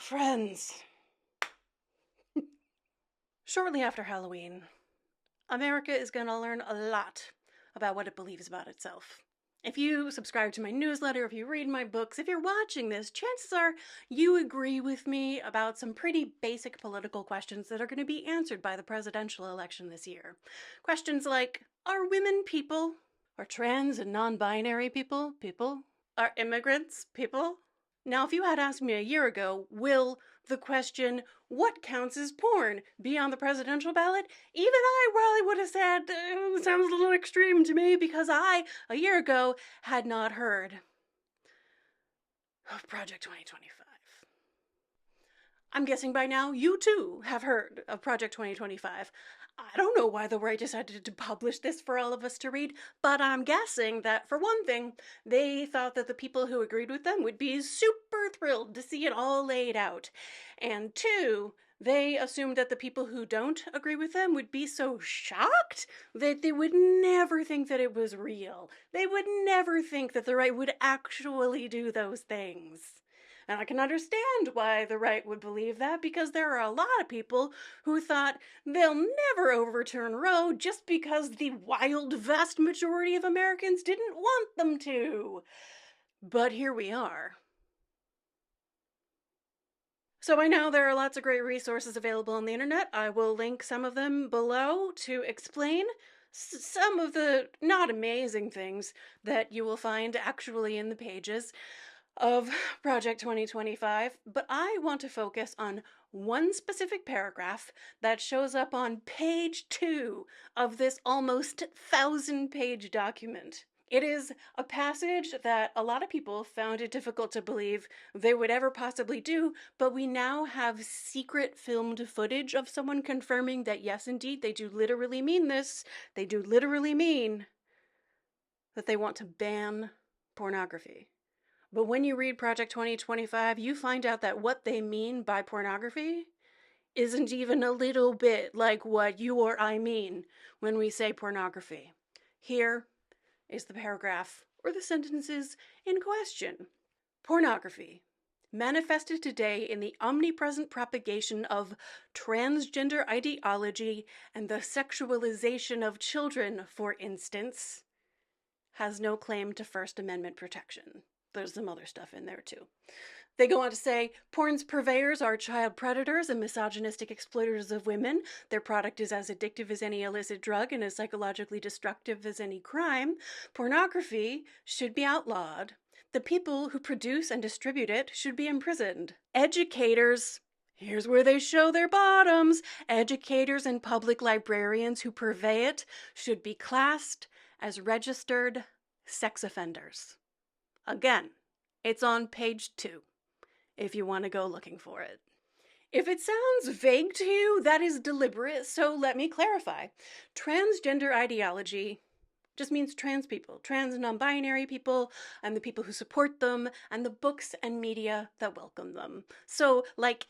Friends. Shortly after Halloween, America is going to learn a lot about what it believes about itself. If you subscribe to my newsletter, if you read my books, if you're watching this, chances are you agree with me about some pretty basic political questions that are going to be answered by the presidential election this year. Questions like, are women people? Are trans and non-binary people people? Are immigrants people? Now, if you had asked me a year ago, will the question, what counts as porn, be on the presidential ballot? Even I probably would have said, sounds a little extreme to me, because I, a year ago, had not heard of Project 2025. I'm guessing by now you too have heard of Project 2025. I don't know why the right decided to publish this for all of us to read, but I'm guessing that, for one thing, they thought that the people who agreed with them would be super thrilled to see it all laid out. And two, they assumed that the people who don't agree with them would be so shocked that they would never think that it was real. They would never think that the right would actually do those things. And I can understand why the right would believe that, because there are a lot of people who thought they'll never overturn Roe just because the wild, vast majority of Americans didn't want them to. But here we are. So I know there are lots of great resources available on the internet. I will link some of them below to explain some of the not amazing things that you will find actually in the pages of Project 2025, but I want to focus on one specific paragraph that shows up on page 2 of this almost 1,000-page document. It is a passage that a lot of people found it difficult to believe they would ever possibly do, but we now have secret filmed footage of someone confirming that yes, indeed, they do literally mean this. They do literally mean that they want to ban pornography. But when you read Project 2025, you find out that what they mean by pornography isn't even a little bit like what you or I mean when we say pornography. Here is the paragraph or the sentences in question. Pornography, manifested today in the omnipresent propagation of transgender ideology and the sexualization of children, for instance, has no claim to First Amendment protection. There's some other stuff in there too. They go on to say, porn's purveyors are child predators and misogynistic exploiters of women. Their product is as addictive as any illicit drug and as psychologically destructive as any crime. Pornography should be outlawed. The people who produce and distribute it should be imprisoned. Educators, here's where they show their bottoms. Educators and public librarians who purvey it should be classed as registered sex offenders. Again, it's on page 2, if you want to go looking for it. If it sounds vague to you, that is deliberate, so let me clarify. Transgender ideology just means trans people, trans and non-binary people, and the people who support them, and the books and media that welcome them. So, like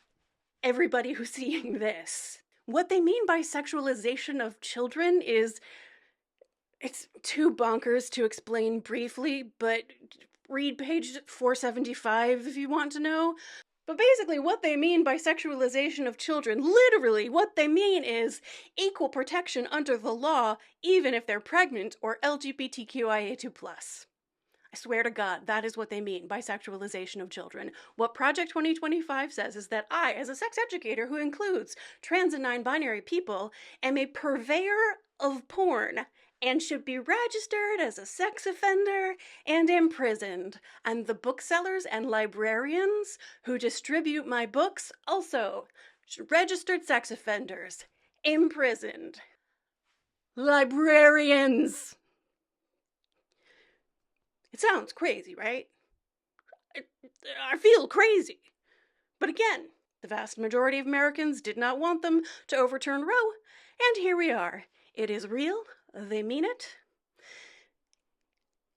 everybody who's seeing this, what they mean by sexualization of children is, it's too bonkers to explain briefly, but read page 475 if you want to know. But basically what they mean by sexualization of children, literally what they mean is equal protection under the law, even if they're pregnant or LGBTQIA2+. I swear to God, that is what they mean by sexualization of children. What Project 2025 says is that I, as a sex educator who includes trans and non-binary people, am a purveyor of porn and should be registered as a sex offender and imprisoned. And the booksellers and librarians who distribute my books also registered sex offenders, imprisoned. Librarians! It sounds crazy, right? I feel crazy. But again, the vast majority of Americans did not want them to overturn Roe, and here we are. It is real. They mean it.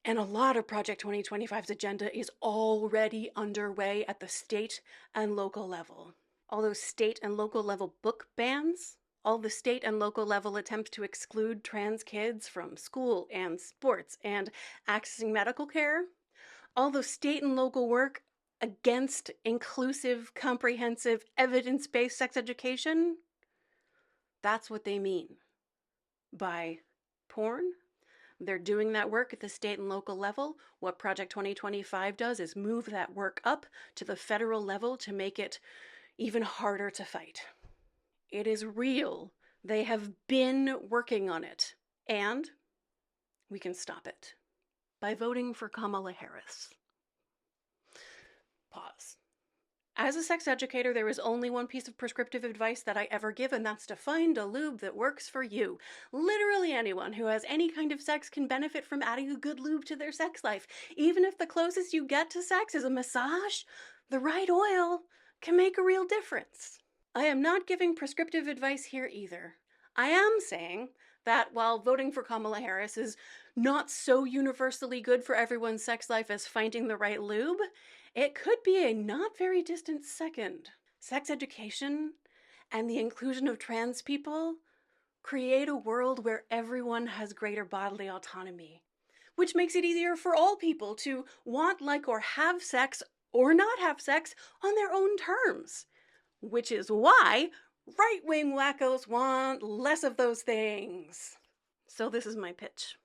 And a lot of Project 2025's agenda is already underway at the state and local level. All those state and local level book bans, all the state and local level attempts to exclude trans kids from school and sports and accessing medical care, all the state and local work against inclusive, comprehensive, evidence-based sex education, that's what they mean by porn. They're doing that work at the state and local level. What Project 2025 does is move that work up to the federal level to make it even harder to fight. It is real. They have been working on it. And we can stop it by voting for Kamala Harris. Pause. As a sex educator, there is only one piece of prescriptive advice that I ever give, and that's to find a lube that works for you. Literally anyone who has any kind of sex can benefit from adding a good lube to their sex life. Even if the closest you get to sex is a massage, the right oil can make a real difference. I am not giving prescriptive advice here either. I am saying that while voting for Kamala Harris is not so universally good for everyone's sex life as finding the right lube, it could be a not very distant second. Sex education and the inclusion of trans people create a world where everyone has greater bodily autonomy, which makes it easier for all people to want, like, or have sex or not have sex on their own terms, which is why right-wing wackos want less of those things. So this is my pitch.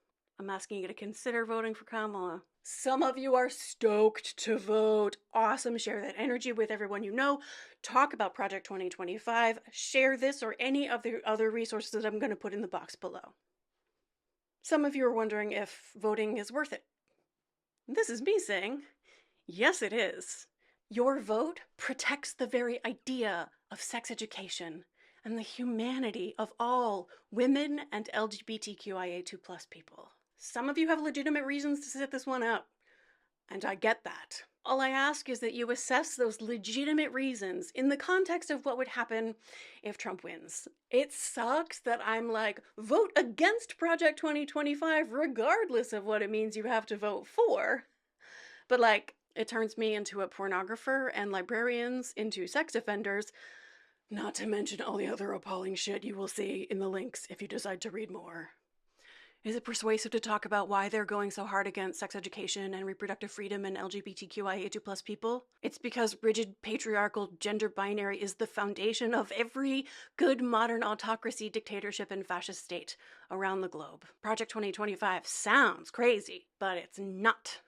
I'm asking you to consider voting for Kamala. Some of you are stoked to vote. Awesome. Share that energy with everyone you know. Talk about Project 2025. Share this or any of the other resources that I'm going to put in the box below. Some of you are wondering if voting is worth it. This is me saying, yes, it is. Your vote protects the very idea of sex education and the humanity of all women and LGBTQIA2+ people. Some of you have legitimate reasons to sit this one out, and I get that. All I ask is that you assess those legitimate reasons in the context of what would happen if Trump wins. It sucks that I'm like, vote against Project 2025 regardless of what it means you have to vote for. But like, it turns me into a pornographer and librarians into sex offenders, not to mention all the other appalling shit you will see in the links if you decide to read more. Is it persuasive to talk about why they're going so hard against sex education and reproductive freedom and LGBTQIA2+ people? It's because rigid patriarchal gender binary is the foundation of every good modern autocracy, dictatorship, and fascist state around the globe. Project 2025 sounds crazy, but it's not.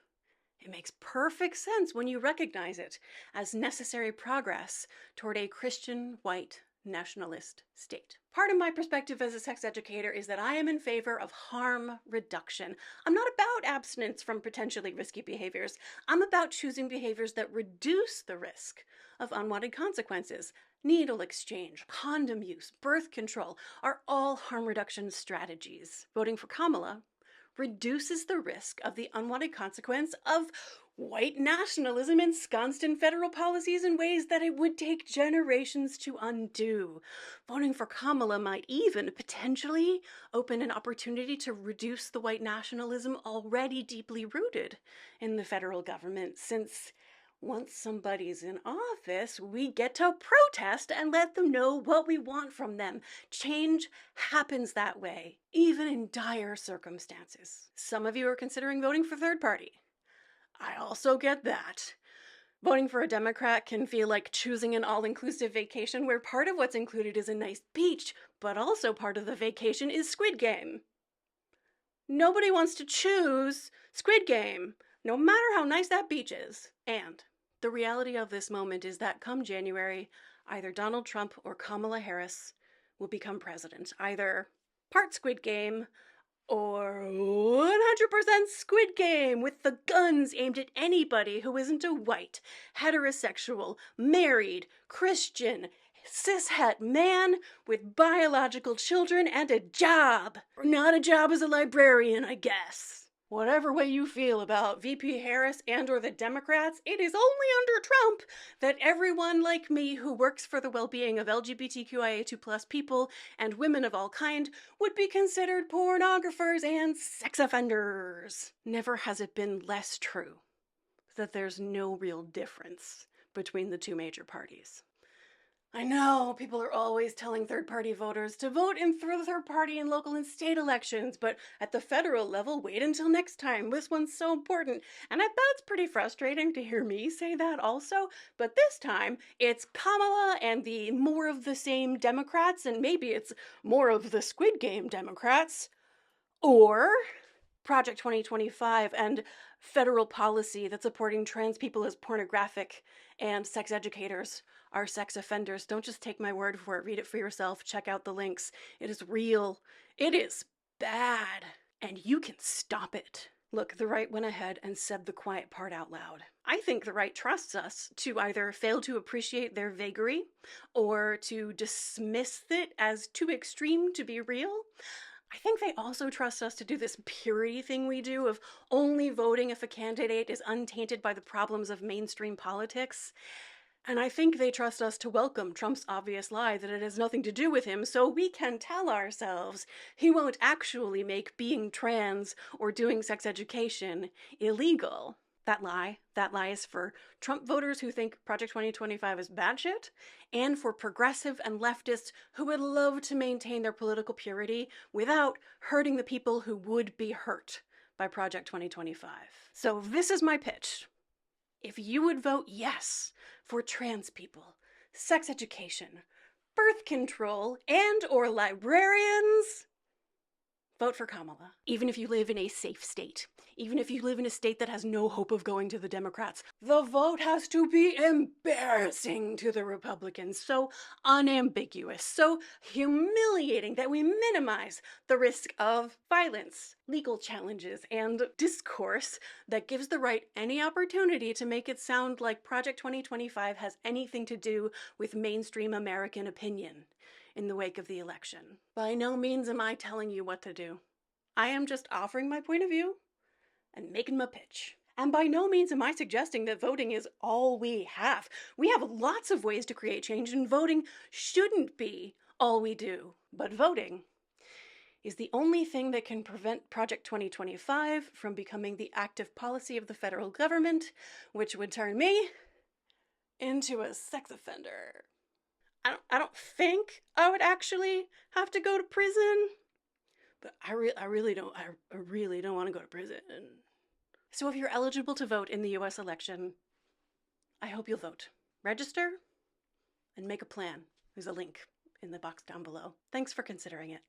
It makes perfect sense when you recognize it as necessary progress toward a Christian, white, nationalist state. Part of my perspective as a sex educator is that I am in favor of harm reduction. I'm not about abstinence from potentially risky behaviors. I'm about choosing behaviors that reduce the risk of unwanted consequences. Needle exchange, condom use, birth control are all harm reduction strategies. Voting for Kamala reduces the risk of the unwanted consequence of white nationalism ensconced in federal policies in ways that it would take generations to undo. Voting for Kamala might even potentially open an opportunity to reduce the white nationalism already deeply rooted in the federal government, since once somebody's in office, we get to protest and let them know what we want from them. Change happens that way, even in dire circumstances. Some of you are considering voting for third party. I also get that. Voting for a Democrat can feel like choosing an all-inclusive vacation where part of what's included is a nice beach, but also part of the vacation is Squid Game. Nobody wants to choose Squid Game, no matter how nice that beach is. And the reality of this moment is that come January, either Donald Trump or Kamala Harris will become president. Either part Squid Game or 100% Squid Game with the guns aimed at anybody who isn't a white, heterosexual, married, Christian, cishet man with biological children and a job. Or not a job as a librarian, I guess. Whatever way you feel about VP Harris and or the Democrats, it is only under Trump that everyone like me who works for the well-being of LGBTQIA2+ people and women of all kind would be considered pornographers and sex offenders. Never has it been less true that there's no real difference between the two major parties. I know people are always telling third-party voters to vote in through the third party in local and state elections, but at the federal level, wait until next time. This one's so important. And I bet it's pretty frustrating to hear me say that also, but this time it's Kamala and the more of the same Democrats, and maybe it's more of the Squid Game Democrats, or Project 2025 and federal policy that's supporting trans people as pornographic and sex educators are sex offenders. Don't just take my word for it. Read it for yourself. Check out the links. It is real. It is bad. And you can stop it. Look, the right went ahead and said the quiet part out loud. I think the right trusts us to either fail to appreciate their vagary or to dismiss it as too extreme to be real. I think they also trust us to do this purity thing we do of only voting if a candidate is untainted by the problems of mainstream politics. And I think they trust us to welcome Trump's obvious lie that it has nothing to do with him, so we can tell ourselves he won't actually make being trans or doing sex education illegal. That lie is for Trump voters who think Project 2025 is bad shit, and for progressive and leftists who would love to maintain their political purity without hurting the people who would be hurt by Project 2025. So this is my pitch. If you would vote yes for trans people, sex education, birth control, and or librarians, vote for Kamala. Even if you live in a safe state, even if you live in a state that has no hope of going to the Democrats, the vote has to be embarrassing to the Republicans, so unambiguous, so humiliating that we minimize the risk of violence, legal challenges, and discourse that gives the right any opportunity to make it sound like Project 2025 has anything to do with mainstream American opinion in the wake of the election. By no means am I telling you what to do. I am just offering my point of view and making my pitch. And by no means am I suggesting that voting is all we have. We have lots of ways to create change, and voting shouldn't be all we do. But voting is the only thing that can prevent Project 2025 from becoming the active policy of the federal government, which would turn me into a sex offender. I don't think I would actually have to go to prison, but I really don't want to go to prison. So if you're eligible to vote in the US election, I hope you'll vote. Register and make a plan. There's a link in the box down below. Thanks for considering it.